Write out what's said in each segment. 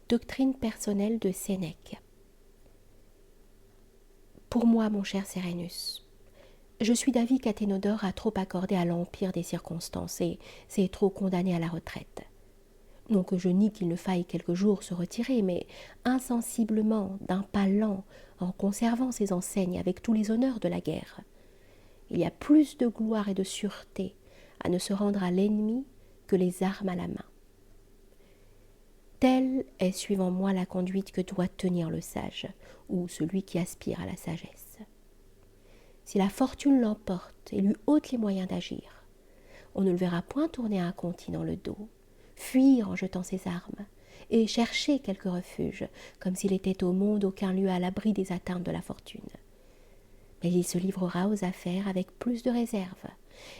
Doctrine personnelle de Sénèque. Pour moi, mon cher Sérénus, je suis d'avis qu'Athénodore a trop accordé à l'empire des circonstances et s'est trop condamné à la retraite. Non que je nie qu'il ne faille quelques jours se retirer, mais insensiblement, d'un pas lent, en conservant ses enseignes avec tous les honneurs de la guerre. Il y a plus de gloire et de sûreté à ne se rendre à l'ennemi que les armes à la main. Telle est, suivant moi, la conduite que doit tenir le sage, ou celui qui aspire à la sagesse. Si la fortune l'emporte et lui ôte les moyens d'agir, on ne le verra point tourner un conti dans le dos, fuir en jetant ses armes, et chercher quelque refuge, comme s'il était au monde aucun lieu à l'abri des atteintes de la fortune. Mais il se livrera aux affaires avec plus de réserve,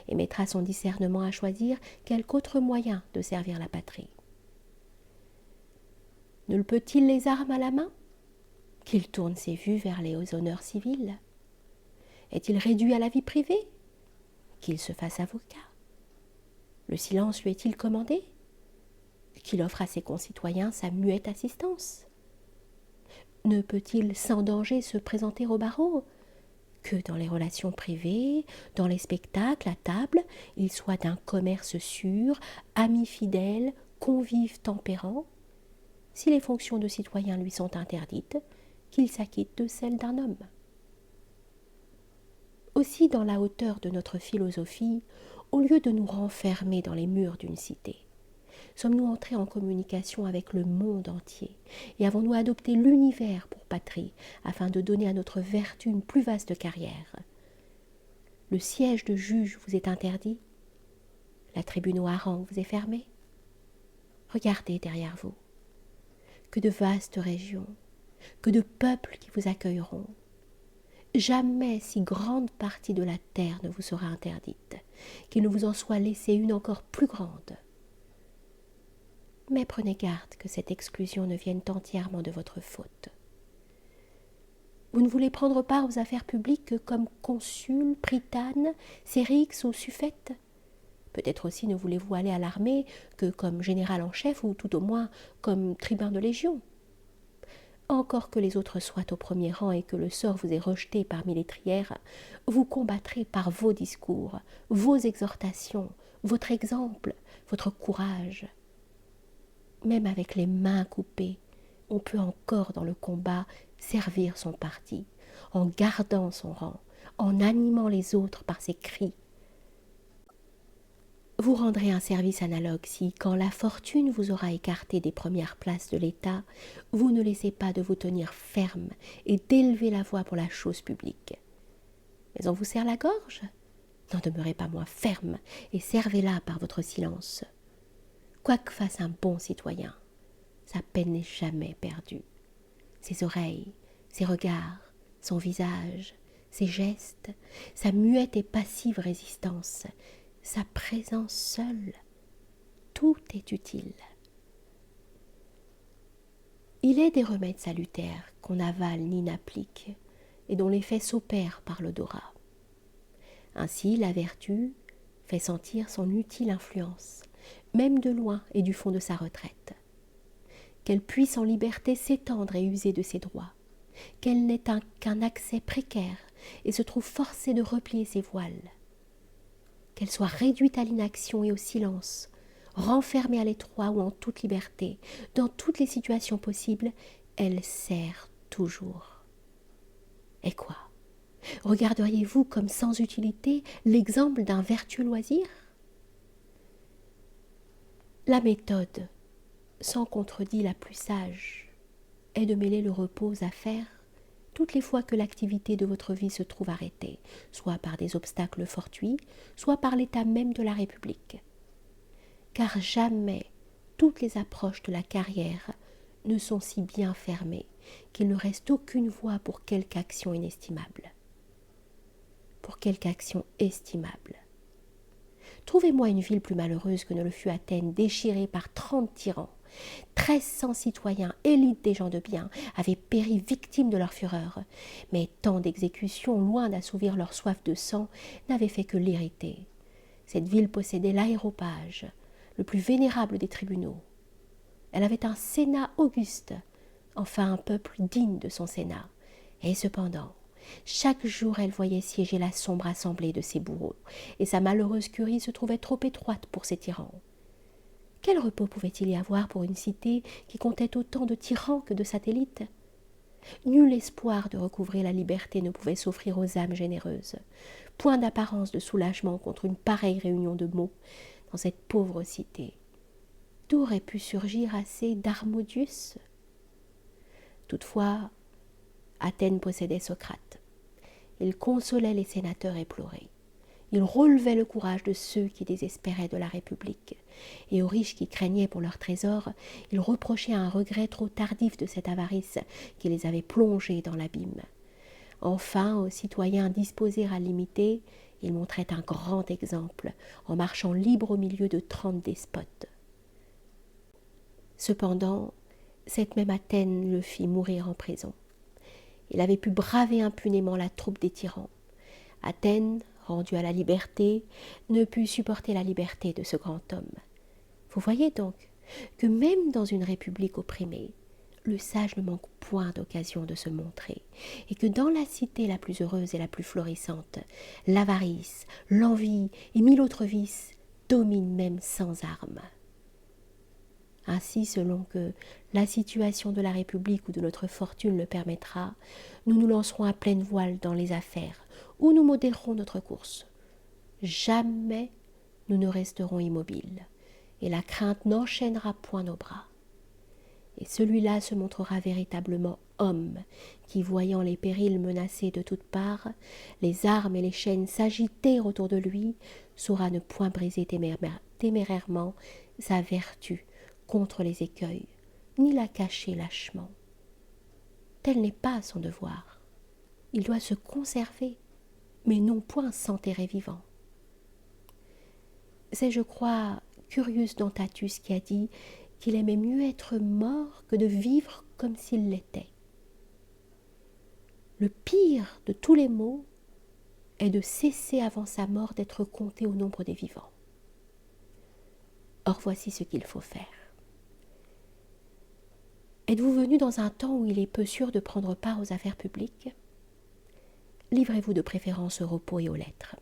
et mettra son discernement à choisir quelque autre moyen de servir la patrie. Ne le peut-il les armes à la main? Qu'il tourne ses vues vers les honneurs civils. Est-il réduit à la vie privée? Qu'il se fasse avocat. Le silence lui est-il commandé? Qu'il offre à ses concitoyens sa muette assistance. Ne peut-il sans danger se présenter au barreau? Que dans les relations privées, dans les spectacles, à table, il soit d'un commerce sûr, ami fidèle, convive tempérant. Si les fonctions de citoyen lui sont interdites, qu'il s'acquitte de celles d'un homme. Aussi, dans la hauteur de notre philosophie, au lieu de nous renfermer dans les murs d'une cité, sommes-nous entrés en communication avec le monde entier et avons-nous adopté l'univers pour patrie afin de donner à notre vertu une plus vaste carrière. Le siège de juge vous est interdit, la tribune au hareng vous est fermée. Regardez derrière vous. Que de vastes régions, que de peuples qui vous accueilleront. Jamais si grande partie de la terre ne vous sera interdite, qu'il ne vous en soit laissé une encore plus grande. Mais prenez garde que cette exclusion ne vienne entièrement de votre faute. Vous ne voulez prendre part aux affaires publiques que comme consul, prytane, sérix ou suffète. Peut-être aussi ne voulez-vous aller à l'armée que comme général en chef ou tout au moins comme tribun de légion. Encore que les autres soient au premier rang et que le sort vous ait rejeté parmi les trières, vous combattrez par vos discours, vos exhortations, votre exemple, votre courage. Même avec les mains coupées, on peut encore dans le combat servir son parti, en gardant son rang, en animant les autres par ses cris. Vous rendrez un service analogue si, quand la fortune vous aura écarté des premières places de l'État, vous ne laissez pas de vous tenir ferme et d'élever la voix pour la chose publique. Mais on vous serre la gorge? N'en demeurez pas moins ferme et servez-la par votre silence. Quoi que fasse un bon citoyen, sa peine n'est jamais perdue. Ses oreilles, ses regards, son visage, ses gestes, sa muette et passive résistance, sa présence seule, tout est utile. Il est des remèdes salutaires qu'on n'avale ni n'applique, et dont l'effet s'opère par l'odorat. Ainsi, la vertu fait sentir son utile influence, même de loin et du fond de sa retraite. Qu'elle puisse en liberté s'étendre et user de ses droits, qu'elle n'ait qu'un accès précaire et se trouve forcée de replier ses voiles, qu'elle soit réduite à l'inaction et au silence, renfermée à l'étroit ou en toute liberté, dans toutes les situations possibles, elle sert toujours. Et quoi? Regarderiez-vous comme sans utilité l'exemple d'un vertueux loisir? La méthode, sans contredit la plus sage, est de mêler le repos aux affaires toutes les fois que l'activité de votre vie se trouve arrêtée, soit par des obstacles fortuits, soit par l'état même de la République. Car jamais toutes les approches de la carrière ne sont si bien fermées qu'il ne reste aucune voie pour quelque action inestimable. Pour quelque action estimable. Trouvez-moi une ville plus malheureuse que ne le fut Athènes, déchirée par 30 tyrans. 1300 citoyens, élites des gens de bien, avaient péri victimes de leur fureur. Mais tant d'exécutions, loin d'assouvir leur soif de sang, n'avaient fait que l'irriter. Cette ville possédait l'aéropage, le plus vénérable des tribunaux. Elle avait un sénat auguste, enfin un peuple digne de son sénat. Et cependant, chaque jour elle voyait siéger la sombre assemblée de ses bourreaux, et sa malheureuse curie se trouvait trop étroite pour ses tyrans. Quel repos pouvait-il y avoir pour une cité qui comptait autant de tyrans que de satellites? Nul espoir de recouvrer la liberté ne pouvait s'offrir aux âmes généreuses. Point d'apparence de soulagement contre une pareille réunion de maux dans cette pauvre cité. D'où aurait pu surgir assez d'Harmodius? Toutefois, Athènes possédait Socrate. Il consolait les sénateurs éplorés. Il relevait le courage de ceux qui désespéraient de la République. Et aux riches qui craignaient pour leurs trésors, il reprochait un regret trop tardif de cette avarice qui les avait plongés dans l'abîme. Enfin, aux citoyens disposés à l'imiter, il montrait un grand exemple en marchant libre au milieu de 30 despotes. Cependant, cette même Athènes le fit mourir en prison. Il avait pu braver impunément la troupe des tyrans. Athènes, rendue à la liberté, ne put supporter la liberté de ce grand homme. Vous voyez donc que même dans une république opprimée, le sage ne manque point d'occasion de se montrer, et que dans la cité la plus heureuse et la plus florissante, l'avarice, l'envie et 1000 autres vices dominent même sans armes. Ainsi, selon que la situation de la République ou de notre fortune le permettra, nous nous lancerons à pleine voile dans les affaires, ou nous modérerons notre course. Jamais nous ne resterons immobiles, et la crainte n'enchaînera point nos bras. Et celui-là se montrera véritablement homme, qui, voyant les périls menacés de toutes parts, les armes et les chaînes s'agiter autour de lui, saura ne point briser témérairement sa vertu contre les écueils, ni la cacher lâchement. Tel n'est pas son devoir. Il doit se conserver, mais non point s'enterrer vivant. C'est, je crois, Curius Dentatus qui a dit qu'il aimait mieux être mort que de vivre comme s'il l'était. Le pire de tous les maux est de cesser avant sa mort d'être compté au nombre des vivants. Or voici ce qu'il faut faire. Êtes-vous venu dans un temps où il est peu sûr de prendre part aux affaires publiques? Livrez-vous de préférence au repos et aux lettres.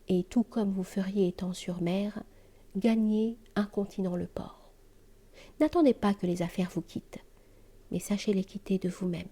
Et tout comme vous feriez étant sur mer, gagnez incontinent le port. N'attendez pas que les affaires vous quittent, mais sachez les quitter de vous-même.